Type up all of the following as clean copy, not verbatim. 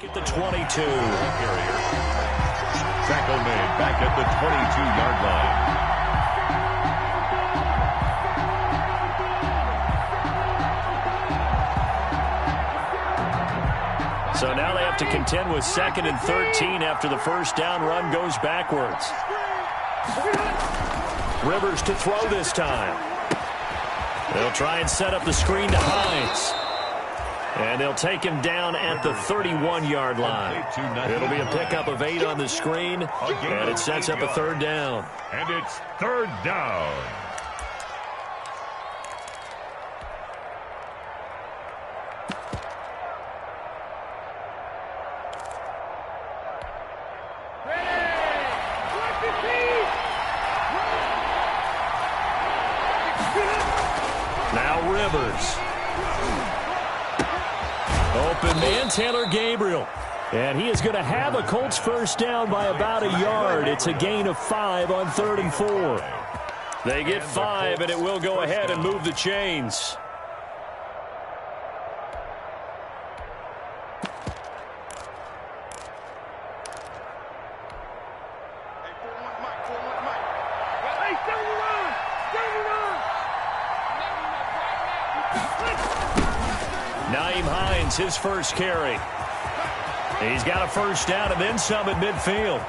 At the 22. Tackle made back at the 22-yard line. So now they have to contend with 2nd and 13 after the first down run goes backwards. Rivers to throw this time. They'll try and set up the screen to Hines. And they'll take him down at the 31-yard line. It'll be a pickup of 8 on the screen, and it sets up a 3rd down. And it's 3rd down. Now Rivers. Open man, Taylor Gabriel. And he is going to have a Colts first down by about a yard. It's a gain of 5 on 3rd and 4. They get 5, and it will go ahead and move the chains. His first carry. He's got a first down and then some at midfield.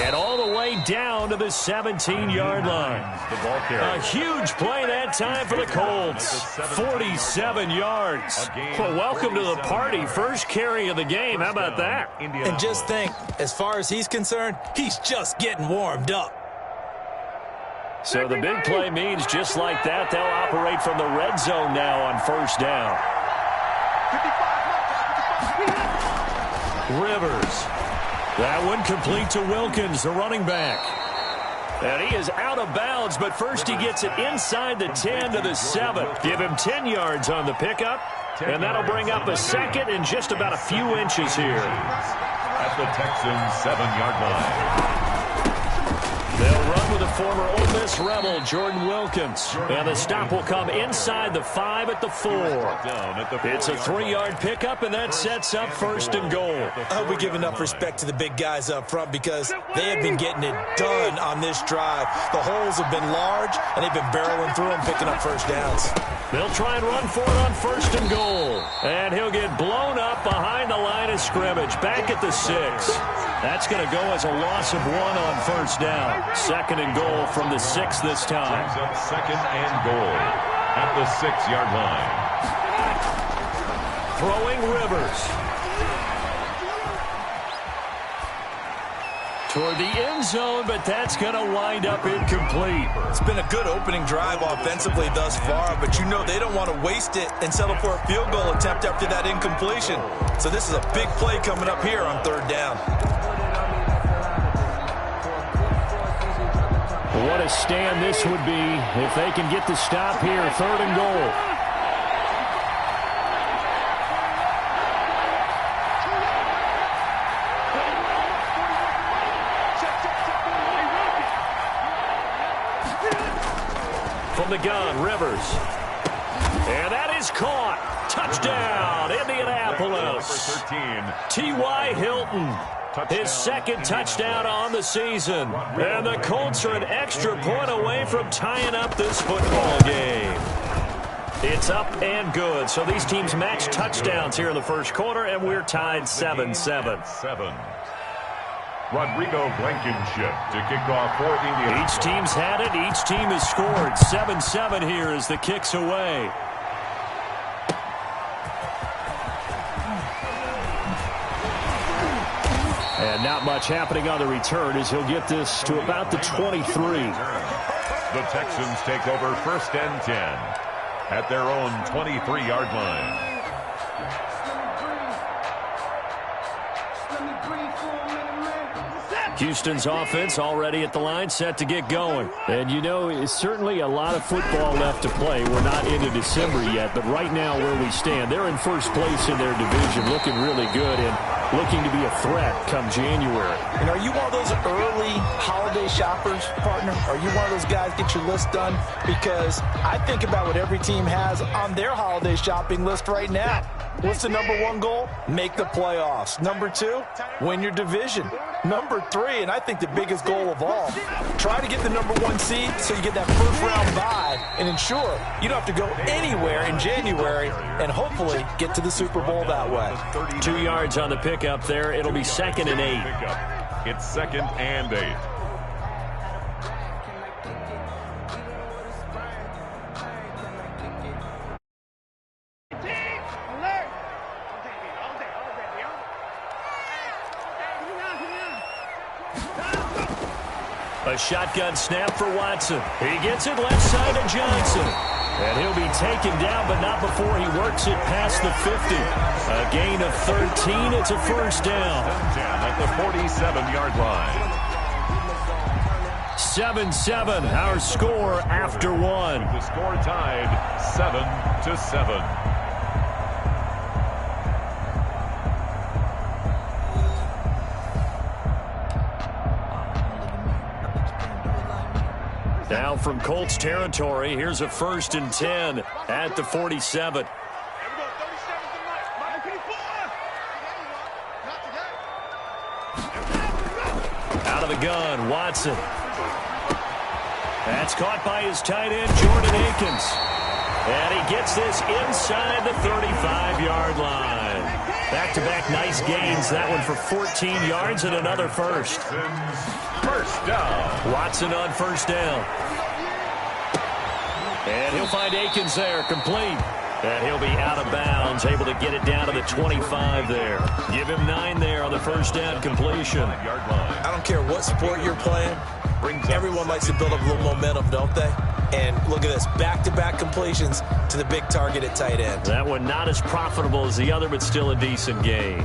And all the way down to the 17-yard line. A huge play that time for the Colts. 47 yards. Well, welcome to the party. First carry of the game. How about that? And just think, as far as he's concerned, he's just getting warmed up. So the big play means just like that, they'll operate from the red zone now on first down. Rivers. That one complete to Wilkins, the running back. And he is out of bounds, but first he gets it inside the 10 to the 7. Give him 10 yards on the pickup, and that'll bring up a 2nd and just about a few inches here. At the Texans' 7-yard line. They'll run with the former Ole Miss Rebel, Jordan Wilkins. And the stop will come inside the 5 at the 4. It's a 3-yard pickup, and that sets up 1st and goal. I hope we give enough respect to the big guys up front because they have been getting it done on this drive. The holes have been large, and they've been barreling through them, picking up first downs. They'll try and run for it on 1st and goal. And he'll get blown up behind the line of scrimmage, back at the 6. That's going to go as a loss of 1 on first down. 2nd and goal from the 6 this time. 2nd and goal at the 6-yard line. Throwing Rivers. Toward the end zone, but that's going to wind up incomplete. It's been a good opening drive offensively thus far, but you know they don't want to waste it and settle for a field goal attempt after that incompletion. So this is a big play coming up here on 3rd down. What a stand this would be if they can get the stop here. 3rd and goal. From the gun, Rivers. And that is caught. Touchdown, Indianapolis. T.Y. Hilton. His 2nd touchdown on the season. And the Colts are an extra point away from tying up this football game. It's up and good. So these teams match touchdowns here in the first quarter, and we're tied 7-7. Rodrigo Blankenship to kick off for Indiana. Each team's had it. Each team has scored. 7-7 here as the kick's away. And not much happening on the return as he'll get this to about the 23. The Texans take over 1st and 10 at their own 23-yard line. Houston's offense already at the line, set to get going. And, you know, it's certainly a lot of football left to play. We're not into December yet, but right now where we stand, they're in first place in their division, looking really good. And looking to be a threat come January. And are you one of those early holiday shoppers, partner? Are you one of those guys get your list done? Because I think about what every team has on their holiday shopping list right now. What's the number one goal? Make the playoffs. Number two, win your division. Number three, and I think the biggest goal of all, try to get the number one seed so you get that first round bye and ensure you don't have to go anywhere in January and hopefully get to the Super Bowl that way. 2 yards on the pickup there. It'll be 2nd and 8. It's 2nd and 8. A shotgun snap for Watson. He gets it left side to Johnson. And he'll be taken down, but not before he works it past the 50. A gain of 13. It's a first down. At the 47-yard line. 7-7, our score after one. The score tied 7-7. Now from Colts territory, here's a 1st and 10 at the 47. Out of the gun, Watson. That's caught by his tight end, Jordan Akins. And he gets this inside the 35-yard line. Back-to-back nice gains. That one for 14 yards and another first. First down. Watson on first down. And he'll find Akins there, complete. And he'll be out of bounds, able to get it down to the 25 there. Give him 9 there on the first down completion. I don't care what sport you're playing. Everyone likes to build up a little momentum, don't they? And look at this, back-to-back completions to the big target at tight end. That one not as profitable as the other, but still a decent gain.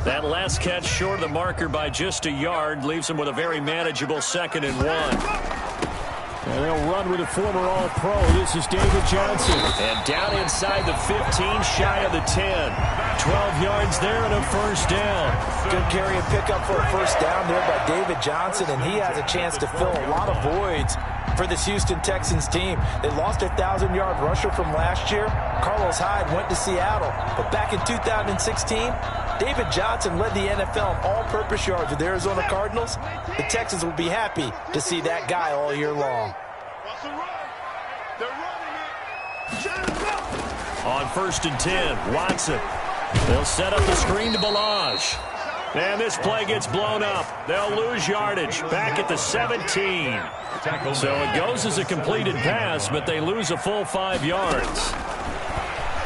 That last catch short of the marker by just a yard leaves him with a very manageable 2nd and 1. And they'll run with a former All-Pro. This is David Johnson. And down inside the 15, shy of the 10. 12 yards there and a first down. Good carry and pickup for a first down there by David Johnson, and he has a chance to fill a lot of voids for this Houston Texans team. They lost their 1,000-yard rusher from last year. Carlos Hyde went to Seattle. But back in 2016, David Johnson led the NFL in all-purpose yards with the Arizona Cardinals. The Texans will be happy to see that guy all year long. On 1st and 10, Watson. They'll set up the screen to Balaj. And this play gets blown up. They'll lose yardage back at the 17. So it goes as a completed pass, but they lose a full 5 yards.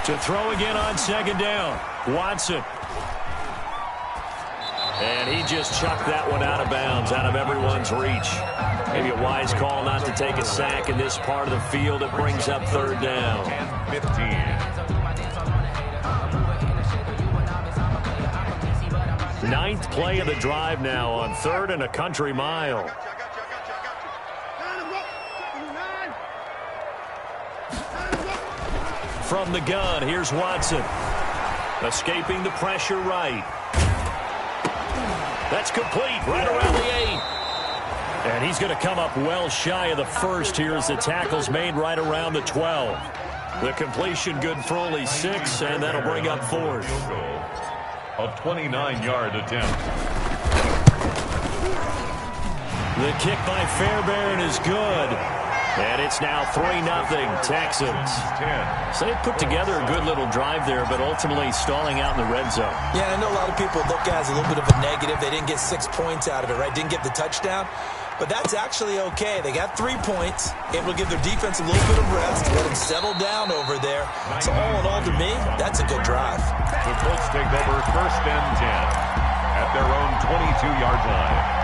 To throw again on 2nd down, Watson. And he just chucked that one out of bounds, out of everyone's reach. Maybe a wise call not to take a sack in this part of the field. It brings up 3rd down. 15. 9th play of the drive now on 3rd and a country mile. From the gun, here's Watson. Escaping the pressure right. That's complete right around the 8. And he's going to come up well shy of the first here as the tackle's made right around the 12. The completion good for only 6, and that'll bring up 4th. A 29-yard attempt. The kick by Fairbairn is good. And it's now 3-0 Texans. So they put together a good little drive there, but ultimately stalling out in the red zone. Yeah, I know a lot of people look at it as a little bit of a negative. They didn't get 6 points out of it, right? Didn't get the touchdown. But that's actually okay. They got 3 points, able to give their defense a little bit of rest, let them settle down over there. So all in all, to me, that's a good drive. The Colts take over 1st and 10 at their own 22-yard line.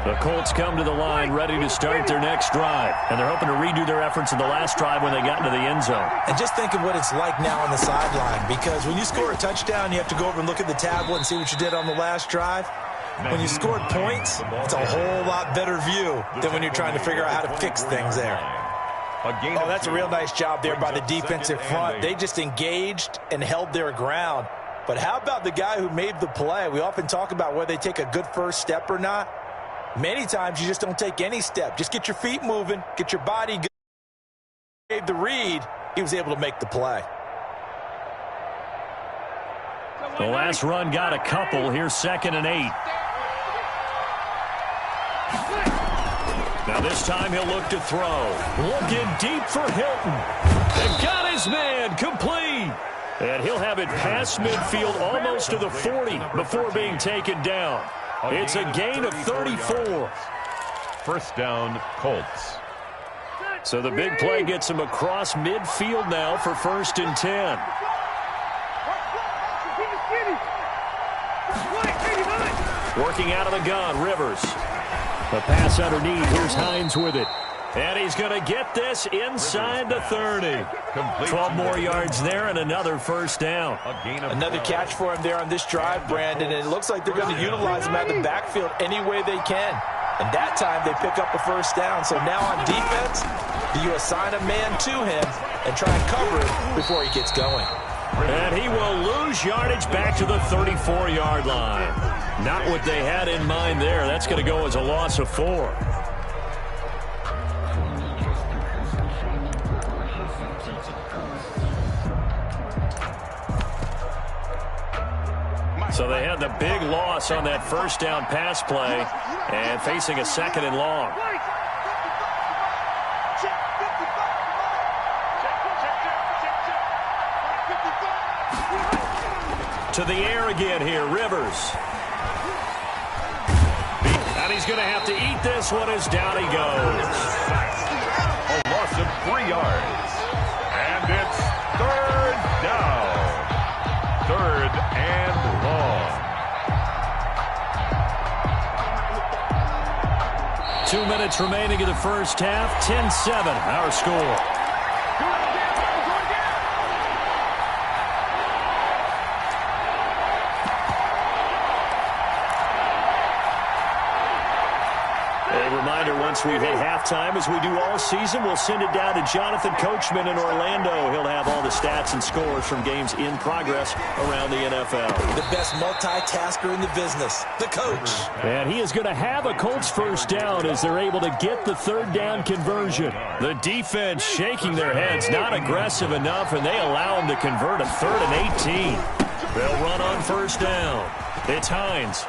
The Colts come to the line ready to start their next drive. And they're hoping to redo their efforts in the last drive when they got into the end zone. And just think of what it's like now on the sideline. Because when you score a touchdown, you have to go over and look at the tablet and see what you did on the last drive. when you scored points, it's a whole lot better view than when you're trying to figure out how to fix things there. Oh, that's a real nice job there by the defensive front. They just engaged and held their ground. But how about the guy who made the play? We often talk about whether they take a good first step or not. Many times you just don't take any step. Just get your feet moving, get your body good. Gave the read, he was able to make the play. The last run got a couple. Here's 2nd and 8. Now this time he'll look to throw. Looking deep for Hilton. And got his man complete. And he'll have it past midfield almost to the 40 before being taken down. It's a gain of 34. First down, Colts. So the big play gets him across midfield now for 1st and 10. Working out of the gun, Rivers. The pass underneath. Here's Hines with it. And he's going to get this inside the 30. 12 more yards there and another first down. Another catch for him there on this drive, Brandon. And it looks like they're going to utilize him out of the backfield any way they can. And that time they pick up a first down. So now on defense, you assign a man to him and try and cover him before he gets going. And he will lose yardage back to the 34-yard line. Not what they had in mind there. That's going to go as a loss of 4. So they had the big loss on that first down pass play and facing a 2nd and long. To the air again here, Rivers. And he's going to have to eat this one as down he goes. A loss of 3 yards. And it's 3rd down. 3rd and long. 2 minutes remaining in the first half. 10-7, our score. Once we hit halftime, as we do all season, we'll send it down to Jonathan Coachman in Orlando. He'll have all the stats and scores from games in progress around the NFL. The best multitasker in the business, the coach. And he is going to have a Colts first down as they're able to get the 3rd down conversion. The defense shaking their heads, not aggressive enough, and they allow him to convert a 3rd and 18. They'll run on first down. It's Hines.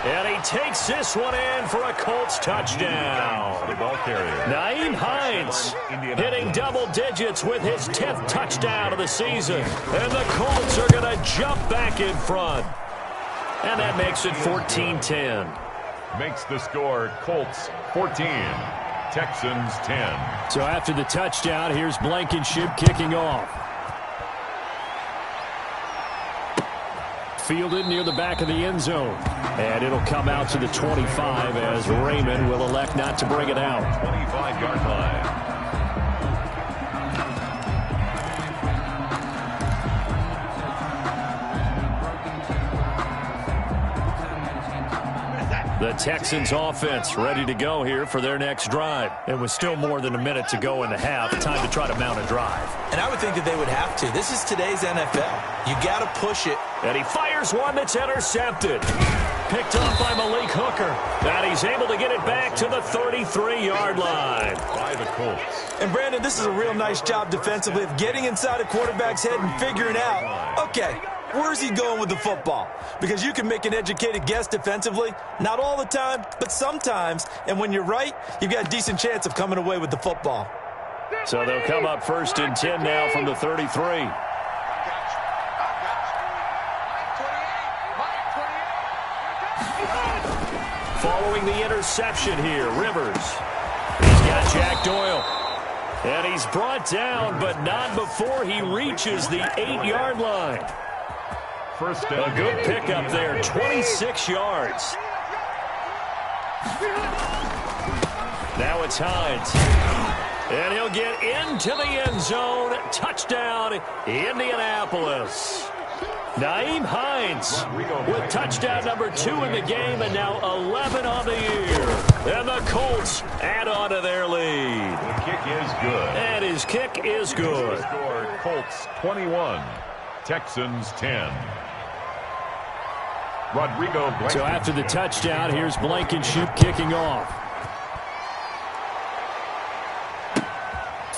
And he takes this one in for a Colts touchdown. The ball carrier. Nyheim Hines hitting double digits with his 10th touchdown of the season. And the Colts are going to jump back in front. And that makes it 14-10. Makes the score Colts 14, Texans 10. So after the touchdown, here's Blankenship kicking off. Fielded near the back of the end zone. And it'll come out to the 25 as Raymond will elect not to bring it out. 25-yard line. The Texans offense ready to go here for their next drive. It was still more than a minute to go in the half. Time to try to mount a drive. And I would think that they would have to. This is today's NFL. You got to push it. And he fires one that's intercepted. Picked off by Malik Hooker. And he's able to get it back to the 33-yard line. By the Colts. And, Brandon, this is a real nice job defensively of getting inside a quarterback's head and figuring out, okay, where's he going with the football? Because you can make an educated guess defensively. Not all the time, but sometimes. And when you're right, you've got a decent chance of coming away with the football. So they'll come up 1st and 10 now from the 33. Following the interception here, Rivers. He's got Jack Doyle. And he's brought down, but not before he reaches the 8-yard line. First down. A good pickup there, 26 yards. Now it's Hines. And he'll get into the end zone. Touchdown, Indianapolis. jmims with touchdown number 2 in the game, and now 11 on the year. And the Colts add on to their lead. The kick is good. And his kick is good. Score, Colts 21, Texans 10. Rodrigo. So after the touchdown, here's Blankenship kicking off.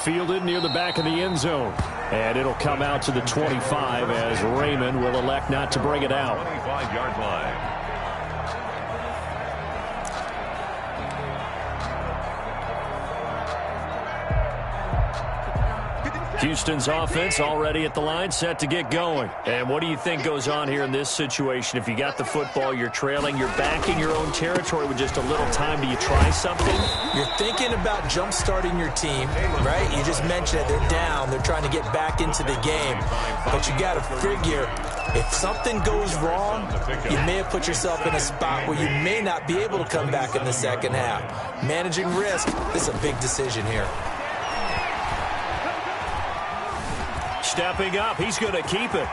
Fielded near the back of the end zone. And it'll come out to the 25 as Raymond will elect not to bring it out. 25-yard line. Houston's offense already at the line, set to get going. And what do you think goes on here in this situation? If you got the football, you're trailing, you're back in your own territory with just a little time. Do you try something? You're thinking about jump-starting your team, right? You just mentioned it. They're down. They're trying to get back into the game. But you got to figure, if something goes wrong, you may have put yourself in a spot where you may not be able to come back in the second half. Managing risk, this is a big decision here. Stepping up, he's going to keep it.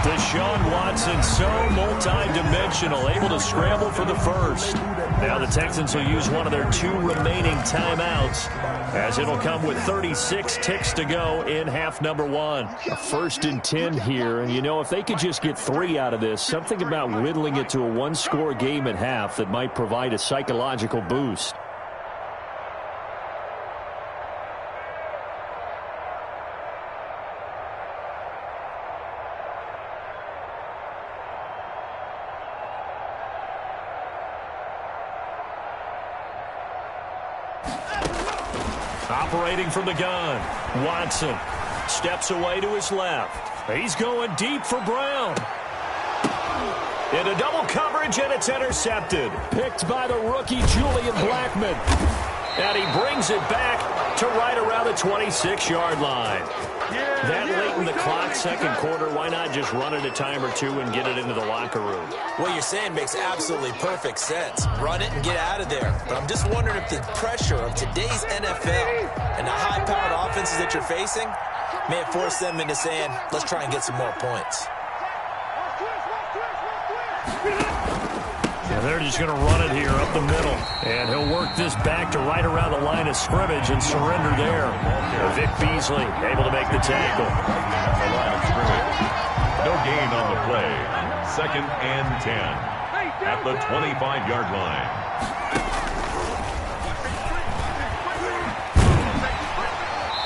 Deshaun Watson, so multi-dimensional, able to scramble for the first. Now the Texans will use one of their 2 remaining timeouts, as it'll come with 36 ticks to go in half number 1. A 1st and 10 here, and you know, if they could just get 3 out of this, something about whittling it to a 1-score game at half that might provide a psychological boost. Operating from the gun, Watson steps away to his left. He's going deep for Brown. Into double coverage, and it's intercepted. Picked by the rookie, Julian Blackmon. And he brings it back to right around the 26-yard line. That late in the clock, second quarter, why not just run it a time or 2 and get it into the locker room? What you're saying makes absolutely perfect sense. Run it and get out of there. But I'm just wondering if the pressure of today's NFL and the high-powered offenses that you're facing may have forced them into saying, let's try and get some more points. And they're just going to run it here up the middle. And he'll work this back to right around the line of scrimmage and surrender there. Vic Beasley able to make the tackle. No gain on the play. 2nd and 10 at the 25-yard line.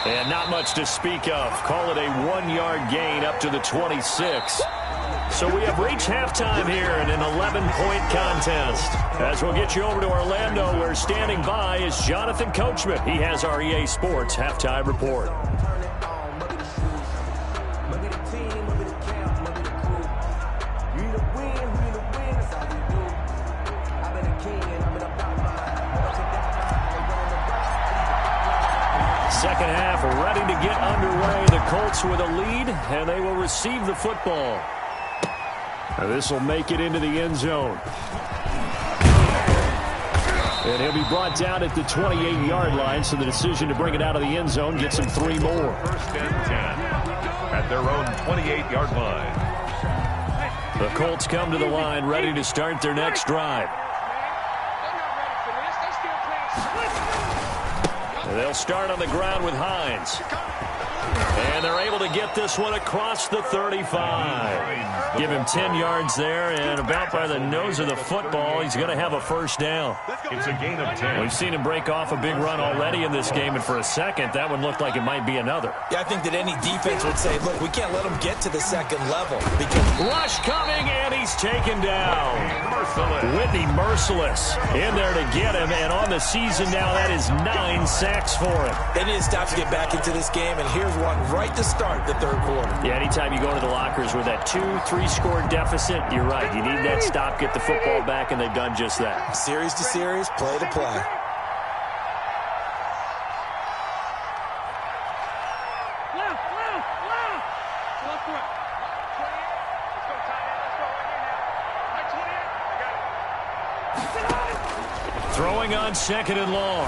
And not much to speak of. Call it a 1-yard gain up to the 26. So we have reached halftime here in an 11-point contest. As we'll get you over to Orlando, where standing by is Jonathan Coachman. He has our EA Sports halftime report. Second half ready to get underway. The Colts with a lead, and they will receive the football. This will make it into the end zone. And he'll be brought down at the 28-yard line, so the decision to bring it out of the end zone gets him 3 more. 1st and 10 at their own 28-yard line. The Colts come to the line ready to start their next drive. And they'll start on the ground with Hines. And they're able to get this one across the 35. Give him 10 yards there, and about by the nose of the football, he's going to have a first down. It's a gain of 10. We've seen him break off a big run already in this game, and for a second, that one looked like it might be another. Yeah, I think that any defense would say, look, we can't let him get to the second level. Because rush coming, and he's taken down. Whitney Merciless in there to get him, and on the season now, that is 9 sacks for him. They need to stop to get back into this game, and here's one right to start the third quarter. Yeah, anytime you go into the lockers with that 2-3-score deficit, you're right. You need that stop, get the football back, and they've done just that. Series to series, play to play. Throwing on 2nd and long.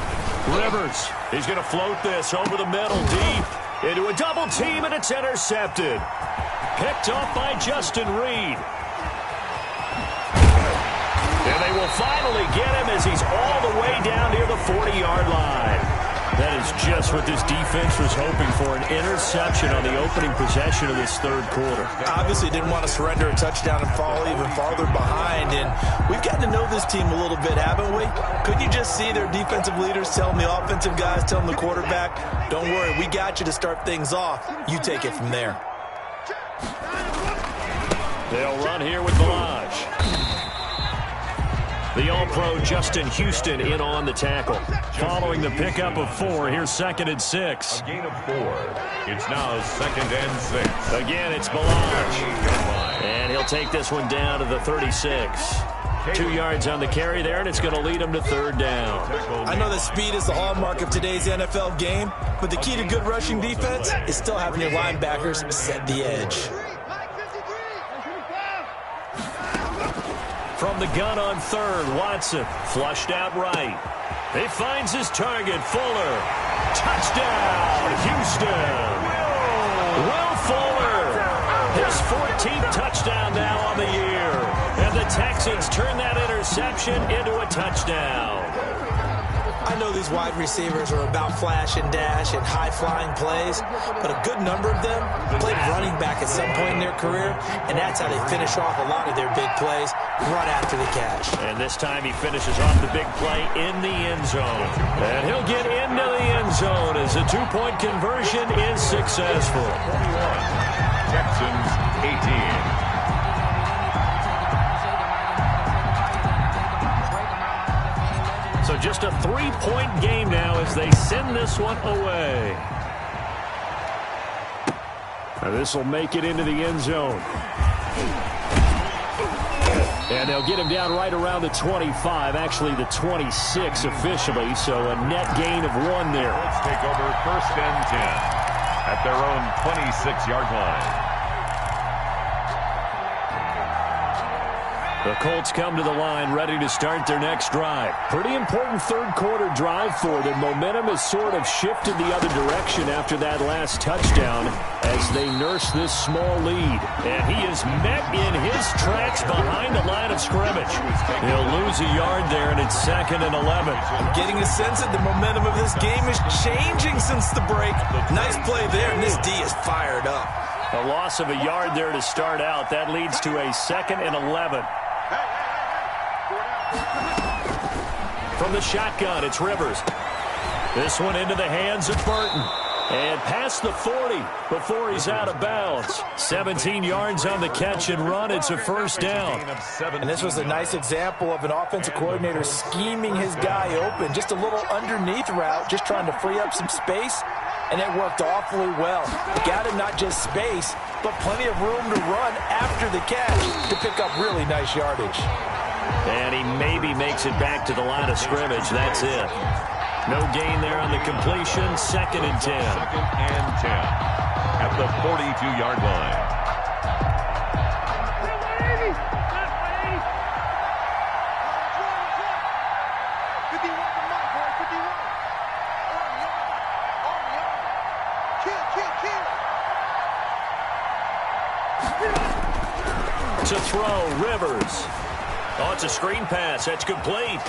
Rivers, he's going to float this over the middle deep into a double team, and it's intercepted. Picked off by Justin Reed. And they will finally get him as he's all the way down near the 40-yard line. That is just what this defense was hoping for, an interception on the opening possession of this third quarter. Obviously didn't want to surrender a touchdown and fall even farther behind, and we've gotten to know this team a little bit, haven't we? Couldn't you just see their defensive leaders telling the offensive guys, telling the quarterback, don't worry, we got you to start things off. You take it from there. They'll run here with Balaj. The All-Pro Justin Houston in on the tackle. Following the pickup of 4, here's 2nd and 6. A gain of 4. It's now 2nd and 6. Again, it's Balaj. And he'll take this one down to the 36. 2 yards on the carry there, and it's going to lead him to 3rd down. I know that speed is the hallmark of today's NFL game, but the key to good rushing defense is still having your linebackers set the edge. From the gun on 3rd, Watson flushed out right. He finds his target, Fuller. Touchdown, Houston. Will Fuller, his 14th touchdown now on the year. And the Texans turn that interception into a touchdown. I know these wide receivers are about flash and dash and high-flying plays, but a good number of them played running back at some point in their career, and that's how they finish off a lot of their big plays, right after the catch. And this time he finishes off the big play in the end zone. And he'll get into the end zone as a 2-point conversion is successful. 21. Texans 18. So just a 3-point game now as they send this one away. Now this will make it into the end zone. And they'll get him down right around the 25, actually the 26 officially, so a net gain of 1 there. Let's take over 1st and 10 at their own 26-yard line. The Colts come to the line ready to start their next drive. Pretty important third quarter drive for them. Momentum has sort of shifted the other direction after that last touchdown as they nurse this small lead. And he is met in his tracks behind the line of scrimmage. He'll lose a yard there, and it's 2nd and 11. I'm getting a sense that the momentum of this game is changing since the break. Nice play there, and this D is fired up. A loss of a yard there to start out. That leads to a 2nd and 11. From the shotgun, it's Rivers. This one into the hands of Burton. And past the 40 before he's out of bounds. 17 yards on the catch and run. It's a 1st down. And this was a nice example of an offensive coordinator scheming his guy open. Just a little underneath route, just trying to free up some space. And it worked awfully well. Got him not just space, but plenty of room to run after the catch to pick up really nice yardage. And he maybe makes it back to the line of scrimmage. That's it. No gain there on the completion. 2nd and 10. 2nd and 10 at the 42-yard line. To throw, Rivers. Oh, it's a screen pass. That's complete.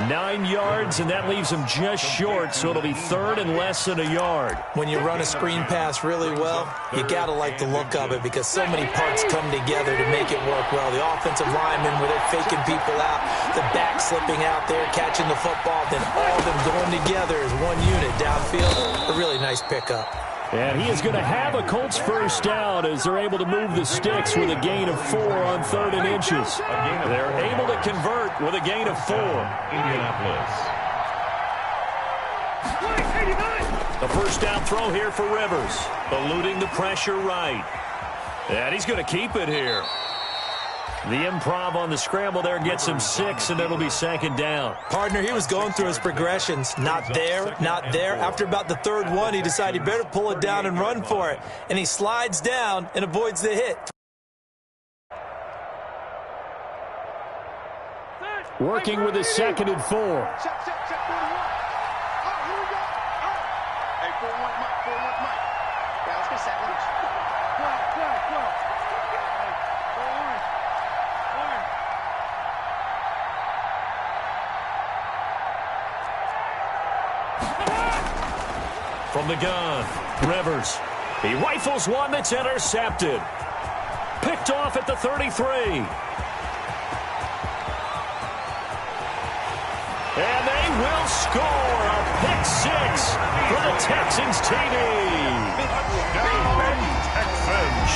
9 yards, and that leaves him just short, so it'll be 3rd and less than a yard. When you run a screen pass really well, you got to like the look of it because so many parts come together to make it work well. The offensive linemen, where they're faking people out, the back slipping out there, catching the football, then all of them going together as one unit downfield. A really nice pickup. And he is going to have a Colts 1st down as they're able to move the sticks with a gain of 4 on 3rd and inches. They're able to convert with a gain of 4. Indianapolis. The 1st down throw here for Rivers. Eluding the pressure right. And he's going to keep it here. The improv on the scramble there gets him 6, and it'll be 2nd down. Partner, he was going through his progressions. Not there, not there. After about the 3rd one, he decided he better pull it down and run for it. And he slides down and avoids the hit. Working with his 2nd and 4. From the gun, Rivers. He rifles one that's intercepted. Picked off at the 33. And they will score a pick six for the Texans TD.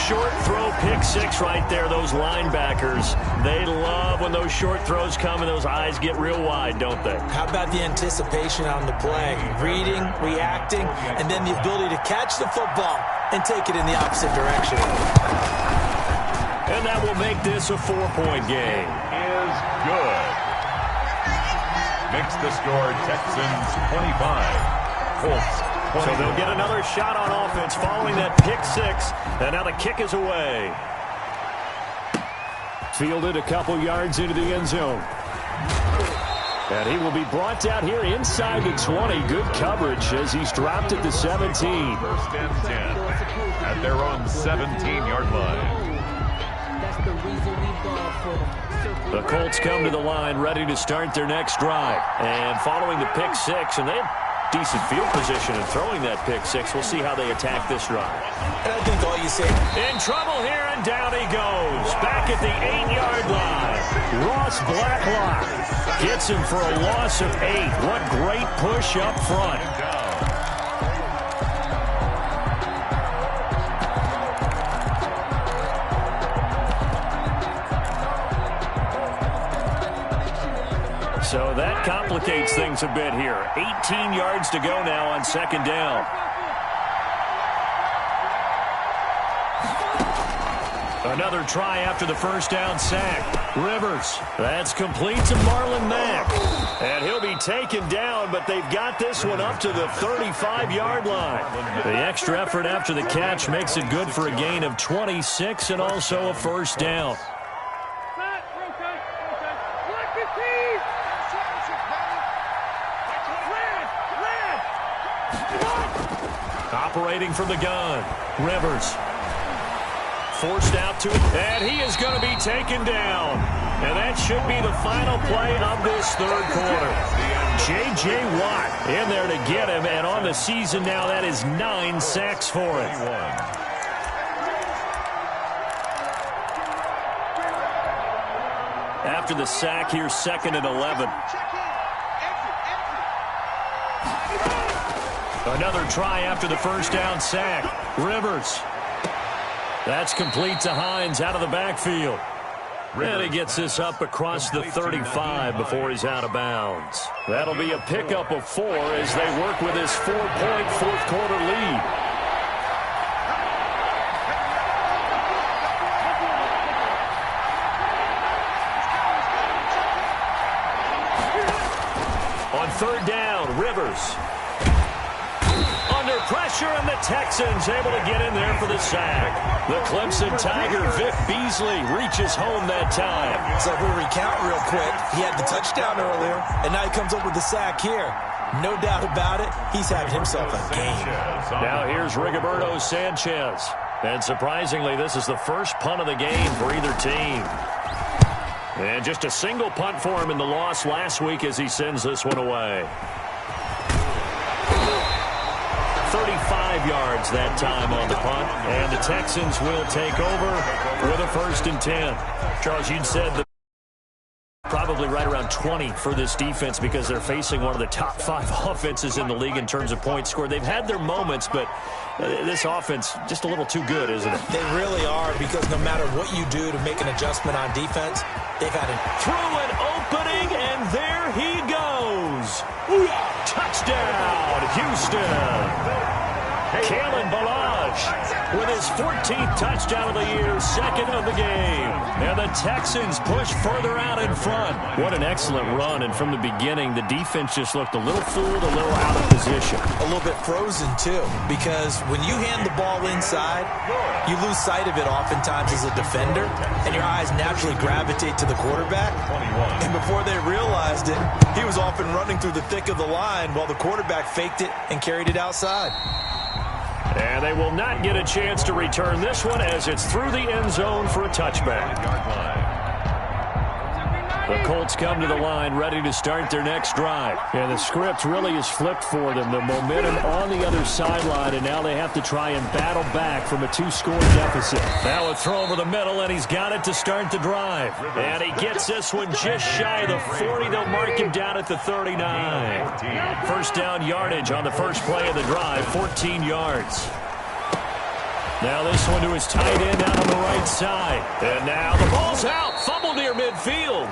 Short throw pick six right there. Those linebackers, they love when those short throws come and those eyes get real wide, don't they? How about the anticipation on the play? Reading, reacting, and then the ability to catch the football and take it in the opposite direction. And that will make this a 4-point game. Is good. Makes the score Texans 25, Colts 20. So they'll get another shot on offense following that pick six. And now the kick is away. Fielded a couple yards into the end zone. And he will be brought down here inside the 20. Good coverage as he's dropped at the 17. First and 10 at their own 17-yard line. The Colts come to the line ready to start their next drive. And following the pick six, and they have decent field position in throwing that pick six. We'll see how they attack this drive. And I think all you say, in trouble here, and down he goes. Back at the 8-yard line. Ross Blacklock gets him for a loss of 8. What great push up front. So that complicates things a bit here. 18 yards to go now on second down. Another try after the first down sack. Rivers. That's complete to Marlon Mack. And he'll be taken down, but they've got this one up to the 35-yard line. The extra effort after the catch makes it good for a gain of 26 and also a first down. Operating from the gun, Rivers. Forced out to it, and he is going to be taken down. And that should be the final play of this third quarter. J.J. Watt in there to get him, and on the season now, that is 9 sacks for him. After the sack here, 2nd and 11. Another try after the first down sack. Rivers. That's complete to Hines out of the backfield. And he gets this up across the 35 before he's out of bounds. That'll be a pickup of 4 as they work with his 4-point fourth quarter lead. On third down, Rivers. Under pressure, and the Texans able to get in there for the sack. The Clemson Tiger, Vic Beasley, reaches home that time. So we'll recount real quick. He had the touchdown earlier, and now he comes up with the sack here. No doubt about it, he's having himself a game. Now here's Rigoberto Sanchez. And surprisingly, this is the first punt of the game for either team. And just a single punt for him in the loss last week as he sends this one away. 35 yards that time on the punt, and the Texans will take over with a 1st and 10. Charles, you'd said that probably right around 20 for this defense because they're facing one of the top 5 offenses in the league in terms of points scored. They've had their moments, but this offense just a little too good, isn't it? They really are, because no matter what you do to make an adjustment on defense, they've had it. Through an opening, and there he goes. Touchdown, Houston. Kalen Ballage with his 14th touchdown of the year, 2nd of the game. And the Texans push further out in front. What an excellent run. And from the beginning, the defense just looked a little fooled, a little out of position. A little bit frozen, too, because when you hand the ball inside, you lose sight of it oftentimes as a defender, and your eyes naturally gravitate to the quarterback. And before they realized it, he was off and running through the thick of the line while the quarterback faked it and carried it outside. And they will not get a chance to return this one as it's through the end zone for a touchback. The Colts come to the line ready to start their next drive. And the script really is flipped for them. The momentum on the other sideline, and now they have to try and battle back from a 2-score deficit. Now a throw over the middle, and he's got it to start the drive. And he gets this one just shy of the 40. They'll mark him down at the 39. First down yardage on the first play of the drive, 14 yards. Now this one to his tight end out on the right side. And now the ball's out. Fumble near midfield.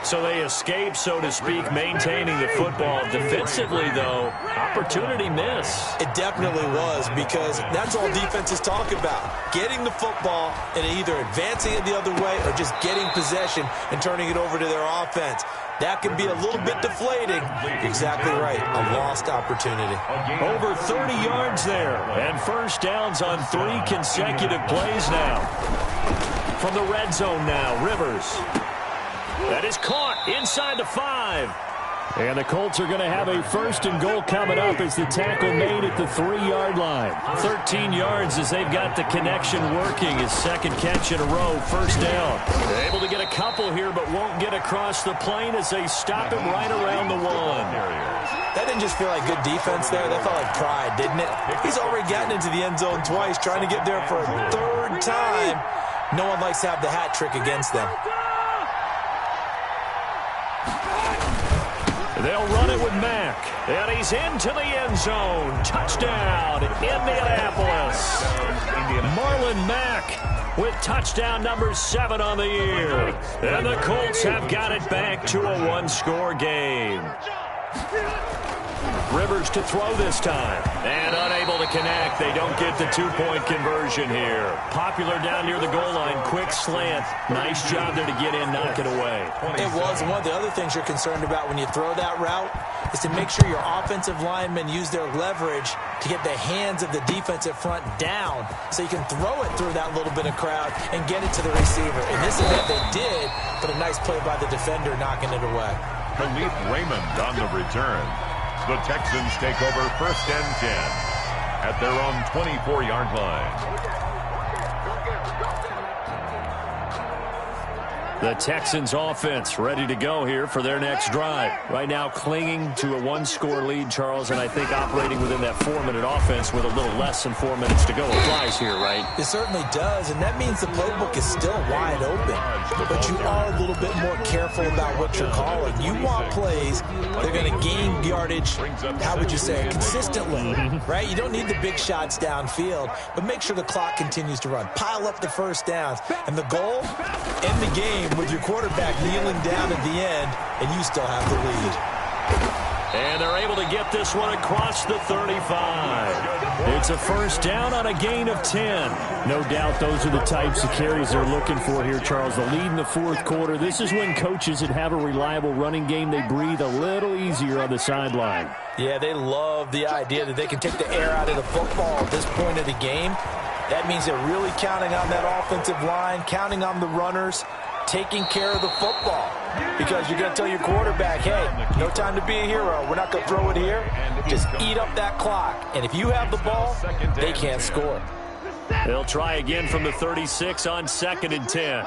So they escape, so to speak, maintaining the football. Defensively, though, opportunity miss. It definitely was, because that's all defenses talk about. Getting the football and either advancing it the other way or just getting possession and turning it over to their offense. That can be a little bit deflating. Exactly right. A lost opportunity. Over 30 yards there. And first downs on 3 consecutive plays now. From the red zone now, Rivers. That is caught inside the 5. And the Colts are going to have a first and goal coming up as the tackle made at the 3-yard line. 13 yards as they've got the connection working. His second catch in a row, first down. They're able to get a couple here, but won't get across the plane as they stop him right around the 1. That didn't just feel like good defense there. That felt like pride, didn't it? He's already gotten into the end zone twice, trying to get there for a 3rd time. No one likes to have the hat trick against them. They'll run it with Mack, and he's into the end zone. Touchdown, Indianapolis. Marlon Mack with touchdown number 7 on the year. And the Colts have got it back to a 1-score game. Rivers to throw this time. And unable to connect. They don't get the 2-point conversion here. Popular down near the goal line. Quick slant. Nice job there to get in, knock it away. It was. One of the other things you're concerned about when you throw that route is to make sure your offensive linemen use their leverage to get the hands of the defensive front down so you can throw it through that little bit of crowd and get it to the receiver. In this event, they did, but a nice play by the defender knocking it away. Khalif Raymond on the return. The Texans take over first and 10 at their own 24-yard line. The Texans offense ready to go here for their next drive. Right now clinging to a 1-score lead, Charles, and I think operating within that 4-minute offense with a little less than 4 minutes to go applies here, right? It certainly does, and that means the playbook is still wide open. But you are a little bit more careful about what you're calling. You want plays that are going to gain yardage, how would you say, consistently, right? You don't need the big shots downfield, but make sure the clock continues to run. Pile up the first downs, and the goal, end the game with your quarterback kneeling down at the end, and you still have the lead. And they're able to get this one across the 35. It's a first down on a gain of 10. No doubt those are the types of carries they're looking for here, Charles. The lead in the 4th quarter. This is when coaches that have a reliable running game, they breathe a little easier on the sideline. Yeah, they love the idea that they can take the air out of the football at this point of the game. That means they're really counting on that offensive line, counting on the runners, taking care of the football. Because you're going to tell your quarterback, hey, no time to be a hero. We're not going to throw it here. Just eat up that clock. And if you have the ball, they can't score. They'll try again from the 36 on 2nd and 10.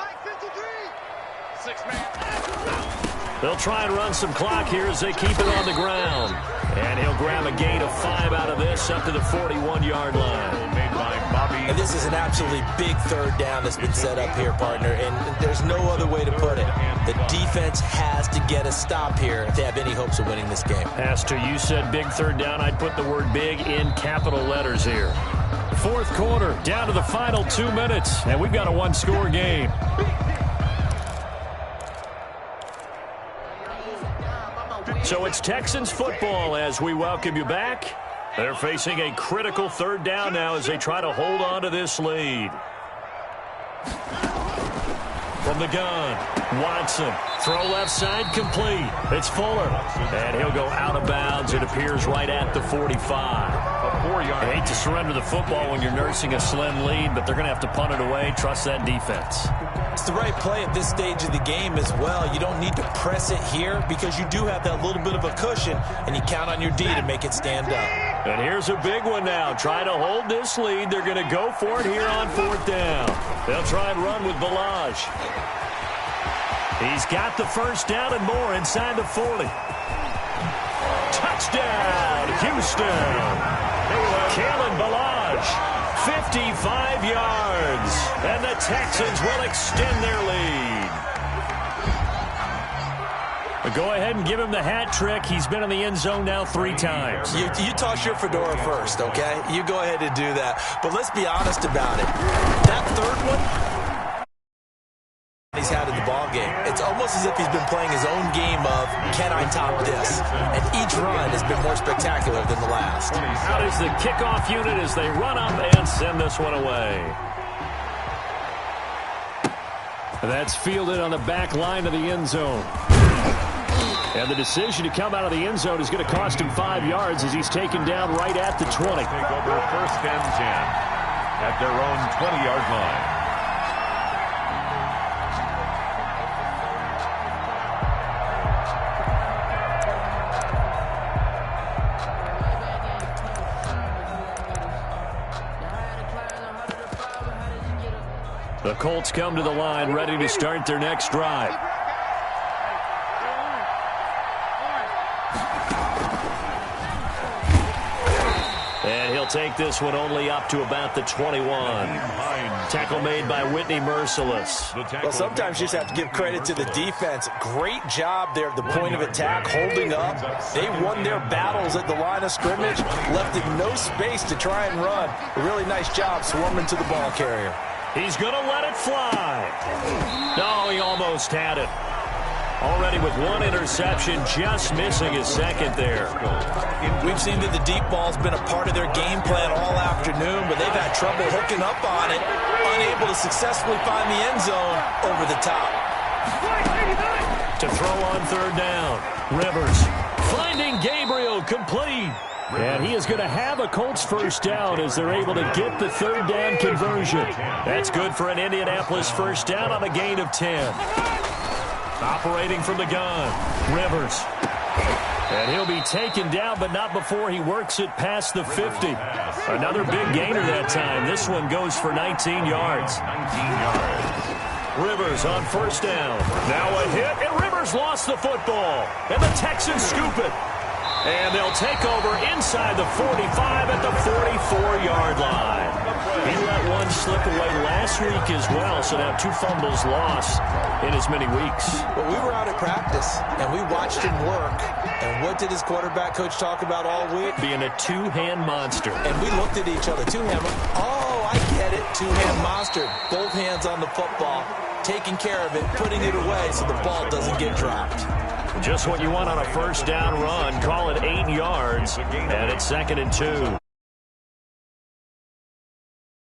They'll try and run some clock here as they keep it on the ground. And he'll grab a gain of 5 out of this up to the 41-yard line. And this is an absolutely big 3rd down that's been set up here, partner, and there's no other way to put it. The defense has to get a stop here if they have any hopes of winning this game. Has to. You said big 3rd down. I'd put the word big in capital letters here. 4th quarter, down to the final 2 minutes, and we've got a 1-score game. So it's Texans football as we welcome you back. They're facing a critical 3rd down now as they try to hold on to this lead. From the gun, Watson. Throw left side complete. It's Fuller. And he'll go out of bounds. It appears right at the 45. I hate to surrender the football when you're nursing a slim lead, but they're going to have to punt it away. Trust that defense. It's the right play at this stage of the game as well. You don't need to press it here because you do have that little bit of a cushion, and you count on your D to make it stand up. And here's a big one now. Trying to hold this lead. They're going to go for it here on 4th down. They'll try and run with Balaj. He's got the first down and more inside the 40. Touchdown, Houston. Kalen Balaj, 55 yards. And the Texans will extend their lead. Go ahead and give him the hat trick. He's been in the end zone now 3 times. You toss your fedora first, okay? You go ahead and do that. But let's be honest about it. That third one he's had in the ball game, it's almost as if he's been playing his own game of, can I top this? And each run has been more spectacular than the last. Out is the kickoff unit as they run up and send this one away. That's fielded on the back line of the end zone. And the decision to come out of the end zone is going to cost him 5 yards as he's taken down right at the 20. Take over 1st and 10 at their own 20-yard line. The Colts come to the line ready to start their next drive. And he'll take this one only up to about the 21. Tackle made by Whitney Merciless. Well, sometimes you just have to give credit to the defense. Great job there at the point of attack, holding up. They won their battles at the line of scrimmage, left him no space to try and run. A really nice job swarming to the ball carrier. He's going to let it fly. No, he almost had it. Already with 1 interception, just missing his second there. We've seen that the deep ball's been a part of their game plan all afternoon, but they've had trouble hooking up on it, unable to successfully find the end zone over the top. To throw on 3rd down, Rivers finding Gabriel complete. And he is going to have a Colts first down as they're able to get the 3rd down conversion. That's good for an Indianapolis first down on a gain of 10. Operating from the gun, Rivers. And he'll be taken down, but not before he works it past the 50. Another big gainer that time. This one goes for 19 yards. Rivers on first down. Now a hit, and Rivers lost the football. And the Texans scoop it. And they'll take over inside the 45 at the 44-yard line. He let one slip away last week as well, so now 2 fumbles lost in as many weeks. Well, we were out at practice, and we watched him work. And what did his quarterback coach talk about all week? Being a 2-hand monster. And we looked at each other. 2-hand. Oh, I get it. 2-hand monster. Both hands on the football, taking care of it, putting it away so the ball doesn't get dropped. Just what you want on a first down run. Call it 8 yards, and it's 2nd and 2.